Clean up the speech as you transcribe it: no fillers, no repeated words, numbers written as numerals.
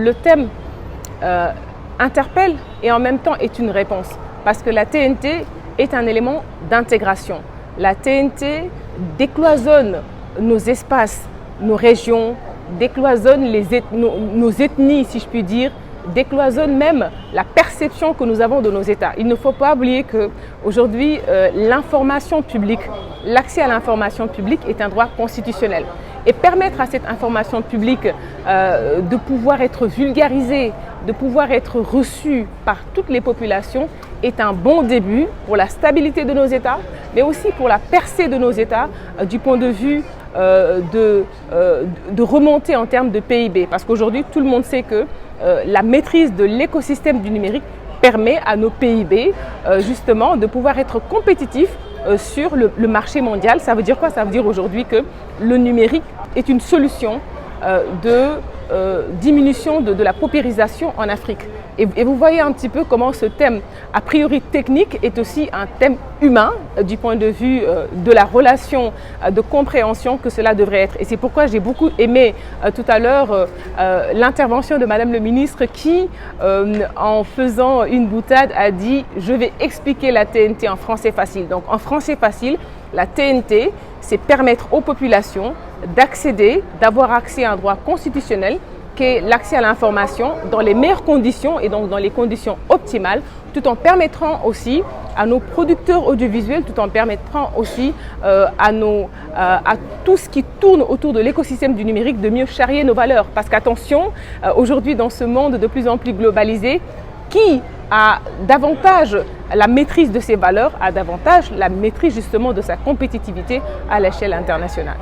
le thème interpelle et en même temps est une réponse. Parce que la TNT est un élément d'intégration. La TNT décloisonne nos espaces, nos régions, décloisonne nos ethnies, si je puis dire, décloisonne même la perception que nous avons de nos États. Il ne faut pas oublier qu'aujourd'hui, l'information publique, l'accès à l'information publique est un droit constitutionnel. Et permettre à cette information publique de pouvoir être vulgarisée, de pouvoir être reçue par toutes les populations est un bon début pour la stabilité de nos États, mais aussi pour la percée de nos États du point de vue de remontée en termes de PIB. Parce qu'aujourd'hui, tout le monde sait que la maîtrise de l'écosystème du numérique permet à nos PIB justement de pouvoir être compétitifs sur le marché mondial. Ça veut dire quoi? Ça veut dire aujourd'hui que le numérique est une solution de diminution de la paupérisation en Afrique. Et vous voyez un petit peu comment ce thème, a priori technique, est aussi un thème humain du point de vue de la relation de compréhension que cela devrait être. Et c'est pourquoi j'ai beaucoup aimé tout à l'heure l'intervention de Madame le ministre qui, en faisant une boutade, a dit « Je vais expliquer la TNT en français facile ». Donc en français facile, la TNT, c'est permettre aux populations d'accéder, d'avoir accès à un droit constitutionnel qui est l'accès à l'information dans les meilleures conditions et donc dans les conditions optimales, tout en permettant aussi à nos producteurs audiovisuels, tout en permettant aussi à tout ce qui tourne autour de l'écosystème du numérique de mieux charrier nos valeurs. Parce qu'attention, aujourd'hui dans ce monde de plus en plus globalisé, qui a davantage la maîtrise de ses valeurs, a davantage la maîtrise justement de sa compétitivité à l'échelle internationale.